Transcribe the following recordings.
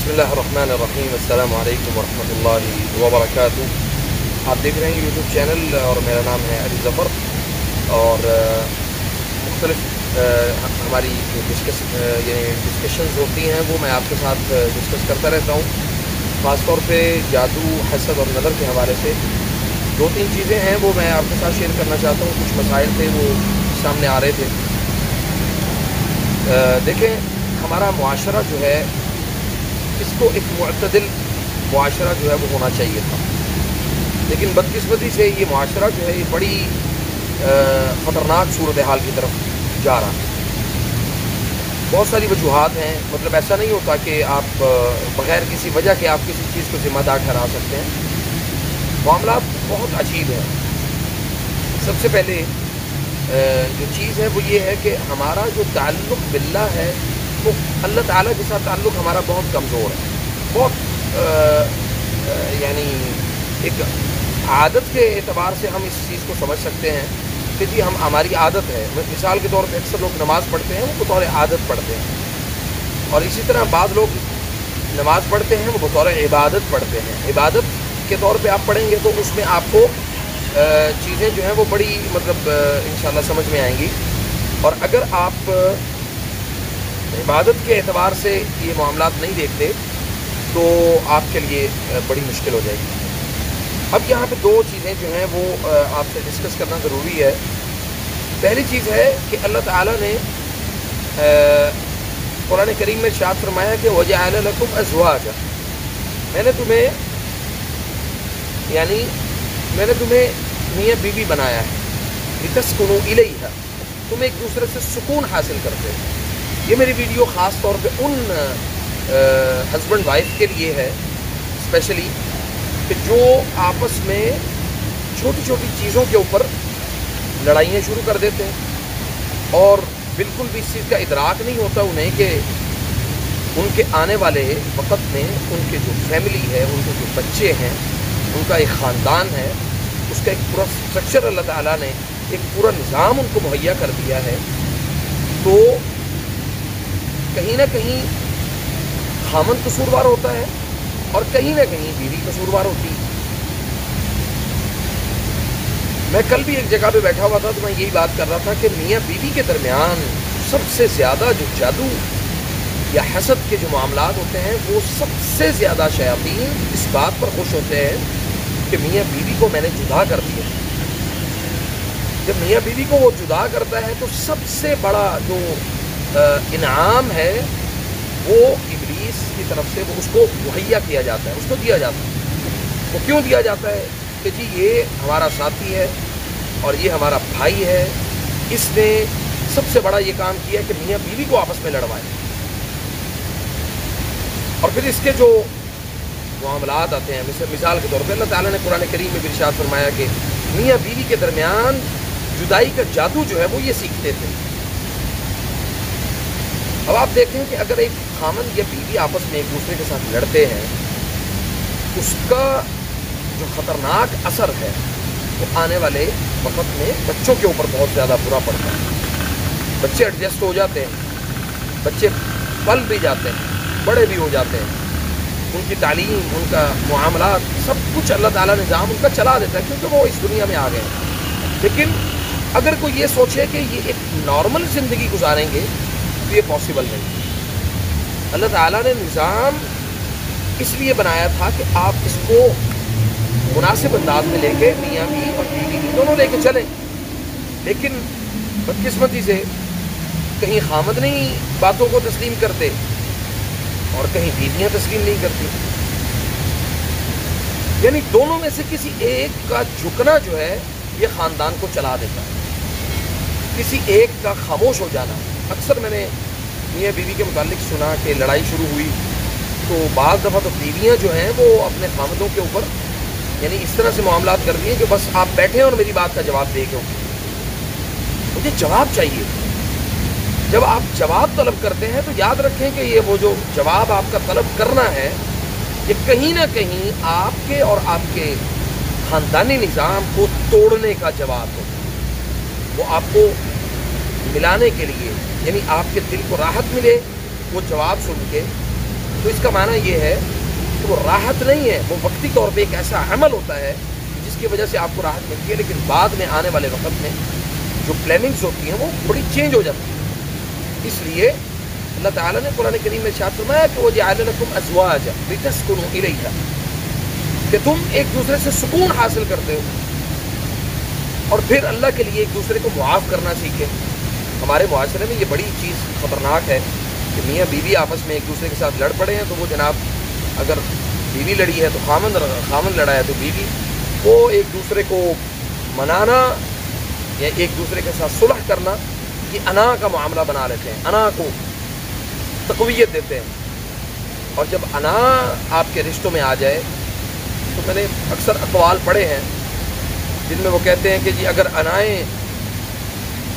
बिस्मिल्लाहिर्रहमानिर्रहीम। अस्सलामु अलैकुम वरहमतुल्लाहि वबरकातुह। आप देख रहे हैं यूट्यूब चैनल और मेरा नाम है अली ज़फ़र। और मुख्तलिफ हमारी जो डिस्कशंस होती हैं वो मैं आपके साथ डिस्कस करता रहता हूँ। ख़ास तौर पे जादू, हसद और नज़र के हवाले से दो तीन चीज़ें हैं वो मैं आपके साथ शेयर करना चाहता हूँ। कुछ मसाइल थे वो सामने आ रहे थे। देखें, हमारा मुआशरा जो है इसको एक मुअतदिल मुआशरा जो है वो होना चाहिए था, लेकिन बदकिस्मती से ये मुआशरा जो है ये बड़ी ख़तरनाक सूरत हाल की तरफ जा रहा है। बहुत सारी वजूहात हैं, मतलब ऐसा नहीं होता कि आप बग़ैर किसी वजह के आप किसी चीज़ को ज़िम्मेदार ठहरा सकते हैं। मामला बहुत अजीब है। सबसे पहले जो चीज़ है वो ये है कि हमारा जो ताल्लुक़ बिल्लाह है वो अल्लाह ताला के साथ ताल्लुक़ हमारा बहुत कमज़ोर है। बहुत यानी एक आदत के एतबार से हम इस चीज़ को समझ सकते हैं कि जी हमारी आदत है। मिसाल के तौर पे अक्सर लोग नमाज़ पढ़ते हैं वो बतौर आदत पढ़ते हैं, और इसी तरह बाद लोग नमाज़ पढ़ते हैं वो बतौर इबादत पढ़ते हैं। इबादत के तौर पे आप पढ़ेंगे तो उसमें आपको चीज़ें जो हैं वो बड़ी मतलब इंशाअल्लाह समझ में आएंगी। और अगर आप इबादत के एतबार से ये मामलात नहीं देखते तो आपके लिए बड़ी मुश्किल हो जाएगी। अब यहाँ पे दो चीज़ें जो हैं वो आपसे डिस्कस करना ज़रूरी है। पहली चीज़ है कि अल्लाह ताला ने कुरान करीम में इरशाद फरमाया कि वजअल लकुम अज़वाजा, मैंने तुम्हें मियाँ बीवी बनाया है, लितस्कुनू इलैहा, तुम एक दूसरे से सुकून हासिल करते हो। ये मेरी वीडियो ख़ास तौर पे उन हस्बैंड वाइफ के लिए है स्पेशली, कि जो आपस में छोटी छोटी चीज़ों के ऊपर लड़ाइयाँ शुरू कर देते हैं और बिल्कुल भी इस चीज़ का इदराक नहीं होता उन्हें कि उनके आने वाले वक़्त में उनके जो फैमिली है, उनके जो बच्चे हैं, उनका एक ख़ानदान है, उसका एक पूरा स्ट्रक्चर अल्लाह ताला ने एक पूरा निज़ाम उनको मुहैया कर दिया है। तो कहीं ना कहीं खामन कसूरवार होता है और कहीं ना कहीं बीवी कसूरवार होती है। मैं कल भी एक जगह पे बैठा हुआ था तो मैं यही बात कर रहा था कि मियाँ बीवी के दरमियान सबसे ज़्यादा जो जादू या हसद के जो मामलात होते हैं वो सबसे ज़्यादा शयातीन इस बात पर खुश होते हैं कि मियाँ बीवी को मैंने जुदा कर दिया। जब मियाँ बीवी को वो जुदा करता है तो सबसे बड़ा जो इनाम है वो इब्लीस की तरफ से वो उसको मुहैया किया जाता है, उसको दिया जाता है। वो क्यों दिया जाता है कि जी ये हमारा साथी है और ये हमारा भाई है, इसने सबसे बड़ा ये काम किया कि मियाँ बीवी को आपस में लड़वाए। और फिर इसके जो मामलात आते हैं, मिसाल के तौर पे अल्लाह ताला ने कुरान करीम में इरशाद फरमाया कि मियाँ बीवी के दरमियान जुदाई का जादू जो है वो ये सीखते थे। अब आप देखें कि अगर एक खामन या बीवी आपस में एक दूसरे के साथ लड़ते हैं, उसका जो ख़तरनाक असर है वो आने वाले वक़्त में बच्चों के ऊपर बहुत ज़्यादा बुरा पड़ता है। बच्चे एडजस्ट हो जाते हैं, बच्चे पल भी जाते हैं, बड़े भी हो जाते हैं, उनकी तालीम, उनका मुआमलात सब कुछ अल्लाह ताला ने निज़ाम उनका चला देता है क्योंकि वो इस दुनिया में आ गए हैं। लेकिन अगर कोई ये सोचे कि ये एक नॉर्मल ज़िंदगी गुजारेंगे तो ये पॉसिबल नहीं। अल्लाह ताला ने निज़ाम इसलिए बनाया था कि आप इसको मुनासिब अंदाज में लेके मियाँ बीवी और बीवी दोनों लेके चलें। लेकिन बदकिस्मती से कहीं खामद नहीं बातों को तस्लीम करते और कहीं बीवियाँ तस्लीम नहीं करती। यानी दोनों में से किसी एक का झुकना जो है ये ख़ानदान को चला देता है, किसी एक का खामोश हो जाना। अक्सर मैंने मियाँ बीवी के मुतालिक सुना कि लड़ाई शुरू हुई तो बाज़ दफ़ा तो बीवियाँ जो हैं वो अपने खामदों के ऊपर यानी इस तरह से मामलात कर दिए कि बस आप बैठे और मेरी बात का जवाब दे के मुझे जवाब चाहिए। जब आप जवाब तलब करते हैं तो याद रखें कि ये वो जो जवाब आपका तलब करना है ये कहीं ना कहीं आपके और आपके ख़ानदानी निज़ाम को तोड़ने का जवाब हो। वो आपको मिलाने के लिए यानी आपके दिल को राहत मिले वो जवाब सुन के تو اس کا معنی یہ ہے کہ وہ راحت نہیں ہے، وہ وقتی طور پہ ایک ایسا عمل ہوتا ہے جس کی وجہ سے آپ کو راحت ملتی ہے، لیکن بعد میں آنے والے وقت میں جو پلاننگز ہوتی ہیں وہ بڑی چینج ہو جاتی ہیں۔ اس لیے اللہ تعالیٰ نے قرآن کریم میں ارشاد فرمایا کہ وَجَعَلَ لَكُمْ أَزْوَاجًا لِتَسْكُنُوا إِلَيْهَا، کہ تم ایک دوسرے سے سکون حاصل کرتے ہو اور پھر اللہ کے لیے ایک دوسرے کو معاف کرنا سیکھے۔ ہمارے معاشرے میں یہ بڑی چیز خطرناک ہے کہ میاں بیوی آپس میں ایک دوسرے کے ساتھ لڑ پڑے ہیں تو وہ جناب اگر بیوی لڑی ہے تو خامن لڑا ہے تو بیوی، وہ ایک دوسرے کو منانا یا ایک دوسرے کے ساتھ صلح کرنا یہ انا کا معاملہ بنا لیتے ہیں، انا کو تقویت دیتے ہیں۔ اور جب انا آپ کے رشتوں میں آ جائے تو میں نے اکثر اقوال پڑھے ہیں جن میں وہ کہتے ہیں کہ جی اگر انائیں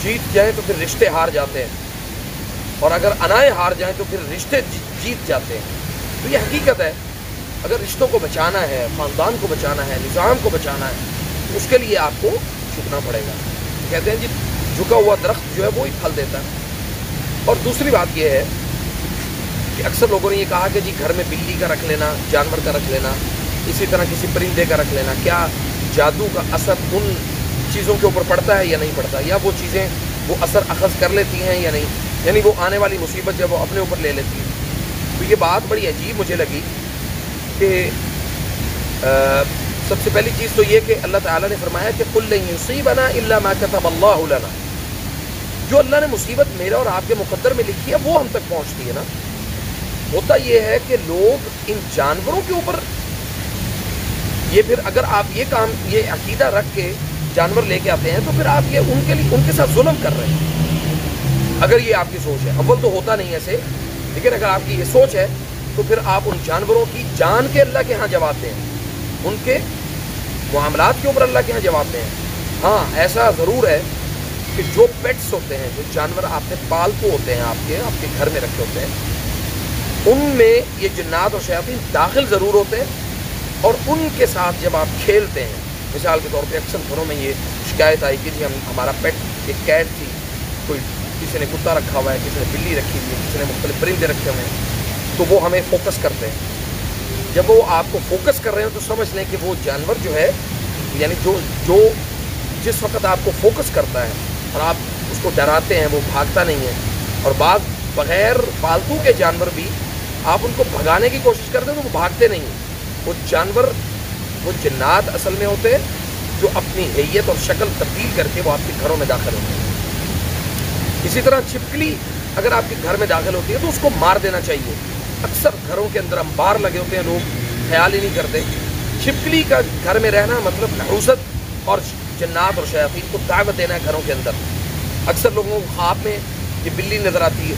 جیت جائیں تو پھر رشتے ہار جاتے ہیں، اور اگر انائیں ہار جائیں تو پھر رشتے جیت جاتے ہیں۔ تو یہ حقیقت ہے، اگر رشتوں کو بچانا ہے، خاندان کو بچانا ہے، نظام کو بچانا ہے تو اس کے لیے آپ کو جھکنا پڑے گا۔ کہتے ہیں جی جھکا ہوا درخت جو ہے وہ ہی پھل دیتا ہے۔ اور دوسری بات یہ ہے کہ اکثر لوگوں نے یہ کہا کہ جی گھر میں بلی کا رکھ لینا، جانور کا رکھ لینا، اسی طرح کسی پرندے کا رکھ لینا، کیا جادو کا اثر ان چیزوں کے اوپر پڑتا ہے یا نہیں پڑتا، یا وہ چیزیں وہ اثر اخذ کر لیتی ہیں یا نہیں، یعنی وہ آنے والی مصیبت جب وہ اپنے اوپر لے لیتی ہے۔ تو یہ بات بڑی عجیب مجھے لگی کہ سب سے پہلی چیز تو یہ کہ اللہ تعالیٰ نے فرمایا کہ قُل لَن يُصِيبَنَا إِلَّا مَا كَتَبَ اللَّهُ لَنَا، جو اللہ نے مصیبت میرے اور آپ کے مقدر میں لکھی ہے وہ ہم تک پہنچتی ہے نا۔ ہوتا یہ ہے کہ لوگ ان جانوروں کے اوپر یہ پھر اگر آپ یہ کام یہ عقیدہ رکھ کے جانور لے کے آتے ہیں تو پھر آپ یہ ان کے ساتھ ظلم کر رہے ہیں، اگر یہ آپ کی سوچ ہے۔ اول تو ہوتا نہیں ایسے، لیکن اگر آپ کی یہ سوچ ہے تو پھر آپ ان جانوروں کی جان کے اللہ کے ہاں جواب دیں، ان کے معاملات کے اوپر اللہ کے ہاں جواب دیں۔ ہاں ایسا ضرور ہے کہ جو پیٹس ہوتے ہیں، جو جانور آپ کے پالتو ہوتے ہیں، آپ کے گھر میں رکھے ہوتے ہیں، ان میں یہ جنات اور شیاطین داخل ضرور ہوتے ہیں، اور ان کے ساتھ جب آپ کھیلتے ہیں، مثال کے طور پہ اکثر گھروں میں یہ شکایت آئی کہ جی ہمارا پیٹ ایک کیٹ تھی، کوئی کسی نے کتا رکھا ہوا ہے، کسی نے بلی رکھی ہوئی ہے، کسی نے مختلف پرندے رکھے ہوئے ہیں، تو وہ ہمیں فوکس کرتے ہیں۔ جب وہ آپ کو فوکس کر رہے ہیں تو سمجھ لیں کہ وہ جانور جو ہے، یعنی جو جس وقت آپ کو فوکس کرتا ہے اور آپ اس کو ڈراتے ہیں وہ بھاگتا نہیں ہے، اور بعض بغیر پالتو کے جانور بھی آپ ان کو بھگانے کی کوشش کرتے ہیں تو وہ بھاگتے نہیں ہیں۔ وہ جانور وہ جنات اصل میں ہوتے ہیں جو اپنی حیت اور شکل تبدیل کر کے وہ آپ کے گھروں میں داخل ہوتے ہیں۔ اسی طرح چھپکلی اگر آپ کے گھر میں داخل ہوتی ہے تو اس کو مار دینا چاہیے۔ اکثر گھروں کے اندر انبار لگے ہوتے ہیں، لوگ خیال ہی نہیں کرتے۔ چھپکلی کا گھر میں رہنا مطلب نحوست اور جنات اور شیاطین کو دعوت دینا ہے گھروں کے اندر۔ اکثر لوگوں کو خواب میں یہ بلی نظر آتی ہے،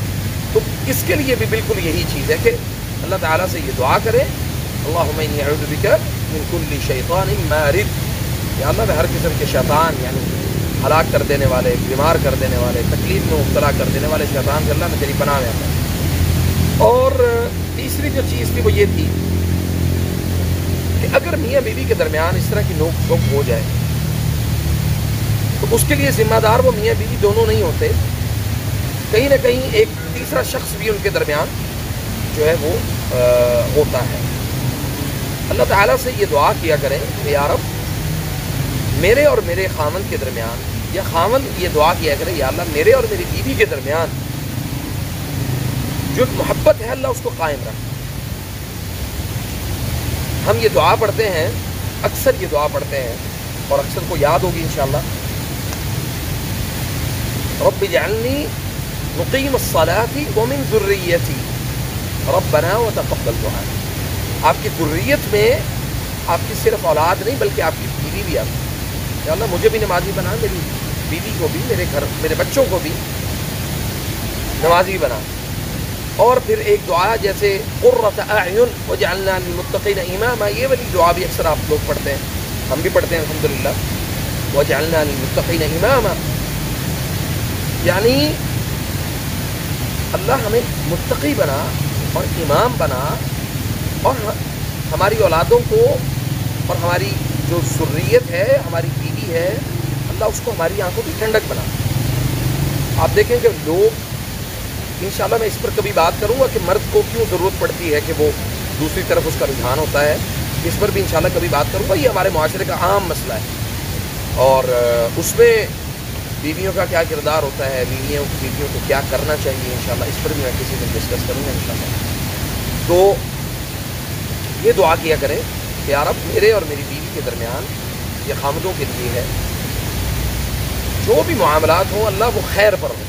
تو اس کے لیے بھی بالکل یہی چیز ہے کہ اللہ تعالیٰ سے یہ دعا کریں، اللہم انی اعوذ بک من کل شیطان مارد، یا اللہ میں ہر قسم کے شیطان، یعنی ہلاک کر دینے والے، بیمار کر دینے والے، تکلیف میں مبتلا کر دینے والے شیطان سے اللہ میں تیری پناہ میں آتا ہے۔ اور تیسری جو چیز تھی وہ یہ تھی کہ اگر میاں بیوی کے درمیان اس طرح کی نوک جھوک ہو جائے تو اس کے لیے ذمہ دار وہ میاں بیوی دونوں نہیں ہوتے، کہیں نہ کہیں ایک تیسرا شخص بھی ان کے درمیان جو ہے وہ ہوتا ہے۔ اللہ تعالیٰ سے یہ دعا کیا کریں کہ یا رب میرے اور میرے خاوند کے درمیان، یا خاوند یہ دعا کیا کرے یا اللہ میرے اور میری بیوی کے درمیان جو محبت ہے اللہ اس کو قائم رکھ۔ ہم یہ دعا پڑھتے ہیں، اکثر یہ دعا پڑھتے ہیں اور اکثر کو یاد ہوگی انشاءاللہ، رب اجعلنی مقیم الصلاۃ ومن ذریتی ربنا وتقبل دعاء۔ آپ کی ذریت میں آپ کی صرف اولاد نہیں بلکہ آپ کی بیوی بھی آتی ہے، یا اللہ مجھے بھی نمازی بنا، میری بیوی کو بھی، میرے بچوں کو بھی نمازی بنا۔ اور پھر ایک دعا جیسے قرۃ اعین وجعلنا للمتقین اماما، یہ والی دعا بھی اکثر آپ لوگ پڑھتے ہیں، ہم بھی پڑھتے ہیں الحمدللہ، وجعلنا للمتقین اماما، یعنی اللہ ہمیں متقی بنا اور امام بنا، اور ہماری اولادوں کو اور ہماری جو ذریت ہے، ہماری بیوی ہے، اللہ اس کو ہماری آنکھوں کی ٹھنڈک بنا۔ آپ دیکھیں کہ لوگ इंशाल्लाह मैं इस पर कभी बात करूँगा कि मर्द को क्यों ज़रूरत पड़ती है कि वो दूसरी तरफ उसका रुझान होता है। इस पर भी इंशाल्लाह कभी बात करूँगा। ये हमारे माशरे का आम मसला है और उसमें बीवियों का क्या किरदार होता है, बीवियों को क्या करना चाहिए, इंशाल्लाह इस पर भी मैं किसी दिन डिस्कस करूँगा इंशाल्लाह। तो ये दुआ किया करें कि यार अब मेरे और मेरी बीवी के दरमियान, ये खामदों के लिए है, जो भी मामलात हो अल्लाह वो खैर पर हो।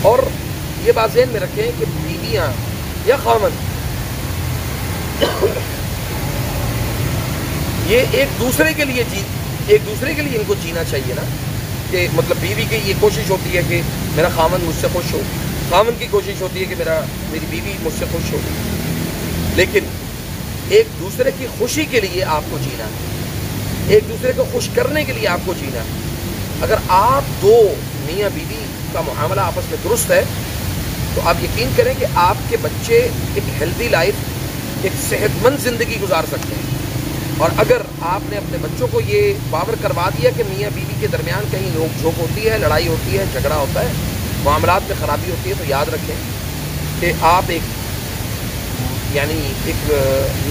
और ये बात ज़हन में रखें कि बीवियाँ या खामद ये एक दूसरे के लिए इनको जीना चाहिए ना, कि मतलब बीवी की ये कोशिश होती है कि मेरा खामद मुझसे खुश हो, खामद की कोशिश होती है कि मेरी बीवी मुझसे खुश हो। लेकिन एक दूसरे की खुशी के लिए आपको जीना है, एक दूसरे को खुश करने के लिए आपको जीना है। अगर आप दो मियाँ बीवी का मुआमला आपस में दुरुस्त है तो आप यकीन करें कि आपके बच्चे एक हेल्दी लाइफ, एक सेहतमंद ज़िंदगी गुजार सकते हैं। और अगर आपने अपने बच्चों को ये बावर करवा दिया कि मियाँ बीवी के दरमियान कहीं नोक झोंक होती है, लड़ाई होती है, झगड़ा होता है, मामलात में ख़राबी होती है, तो याद रखें कि आप एक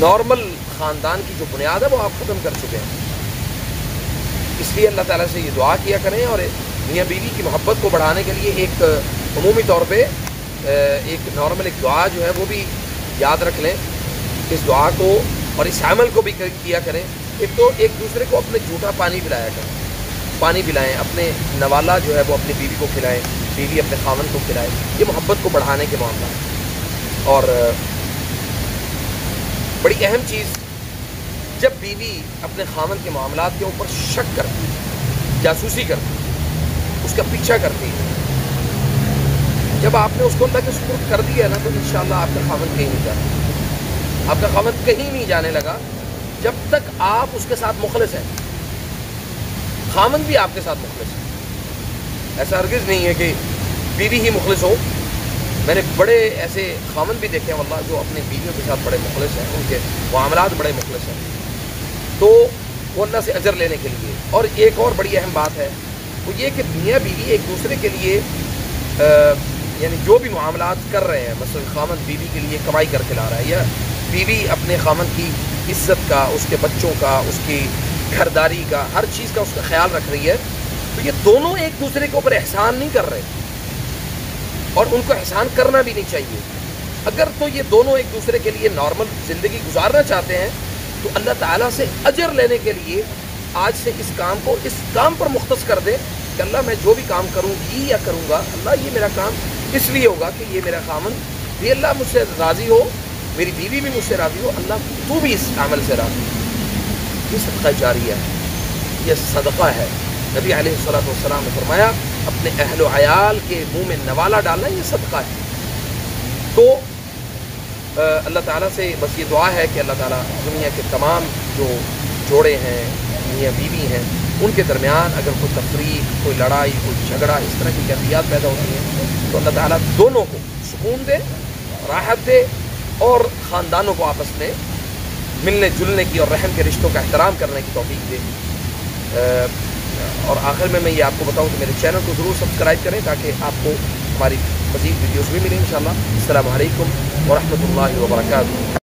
नॉर्मल ख़ानदान की जो बुनियाद है वो आप ख़त्म कर चुके हैं। इसलिए अल्लाह ताला से ये दुआ किया करें और मियाँ बीवी की मोहब्बत को बढ़ाने के लिए एक अमूमी तौर पे एक नॉर्मल एक दुआ जो है वो भी याद रख लें। इस दुआ को और इस अमल को भी किया करें। एक तो एक दूसरे को अपने जूठा पानी पिलाया करें, पानी पिलाएं, अपने नवाला जो है वो अपनी बीवी को खिलाएं, बीवी अपने खामन को खिलाए। ये मोहब्बत को बढ़ाने के मामला है। और बड़ी अहम चीज़, जब बीवी अपने खामन के मामलात के ऊपर शक करती है, जासूसी करती है, उसका पीछा करती है, जब आपने उसको अल्लाह के सुपुर्द कर दिया ना, तो इंशाअल्लाह आपका खामन कहीं नहीं जाता, आपका खामन कहीं नहीं जाने लगा जब तक आप उसके साथ मुखलिस हैं। खामन भी आपके साथ मुखलिस है। ऐसा हरगिज़ नहीं है कि बीवी ही मुखलिस हो। मैंने बड़े ऐसे खामन भी देखे हैं वल्लाह जो अपनी बीवियों के साथ बड़े मुखलिस हैं, उनके मामलात बड़े मुखलिस हैं, तो वो अल्लाह से अजर लेने के लिए। और एक और बड़ी अहम बात है वो ये कि मियाँ बीवी एक दूसरे के लिए यानी जो भी मामलात कर रहे हैं, मसलन खामन बीवी के लिए कमाई करके ला रहा है, या बीवी अपने खामन की इज्जत का, उसके बच्चों का, उसकी घरदारी का, हर चीज़ का उसका ख्याल रख रही है, तो ये दोनों एक दूसरे के ऊपर एहसान नहीं कर रहे और उनको एहसान करना भी नहीं चाहिए। अगर तो ये दोनों एक दूसरे के लिए नॉर्मल ज़िंदगी गुजारना चाहते हैं तो अल्लाह ताला से अजर लेने के लिए आज से इस काम पर मुख्तस कर दें कि अल्लाह मैं जो भी काम करूँगी या करूँगा, अल्लाह ये मेरा काम इसलिए होगा कि ये मेरा खामन भी अल्लाह मुझसे राज़ी हो, मेरी बीवी भी मुझसे राज़ी हो, अल्लाह तू भी इस अमल से राज़ी हो। ये सदका जारिया है, ये सदका है। नबी अलैहिस्सलातु वस्सलाम ने फरमाया अपने अहलो अयाल के मुंह में नवाला डालना ये सदका है। तो अल्लाह ताला से बस ये दुआ है कि अल्लाह ताला दुनिया के तमाम जो जोड़े हैं, मियाँ बीवी हैं, उनके दरमियान अगर कोई तफरीक, कोई लड़ाई, कोई झगड़ा, इस तरह की कैफियत पैदा होती हैं तो अल्लाह ताला दोनों को सुकून दे, राहत दे और ख़ानदानों को आपस में मिलने जुलने की और रहम के रिश्तों का एहतराम करने की तौफीक दे। और आखिर में मैं ये आपको बताऊं कि मेरे चैनल को ज़रूर सब्सक्राइब करें ताकि आपको हमारी मज़ीद वीडियोज़ भी मिलें इंशाअल्लाह। अस्सलामु अलैकुम व रहमतुल्लाहि व बरकातुहू।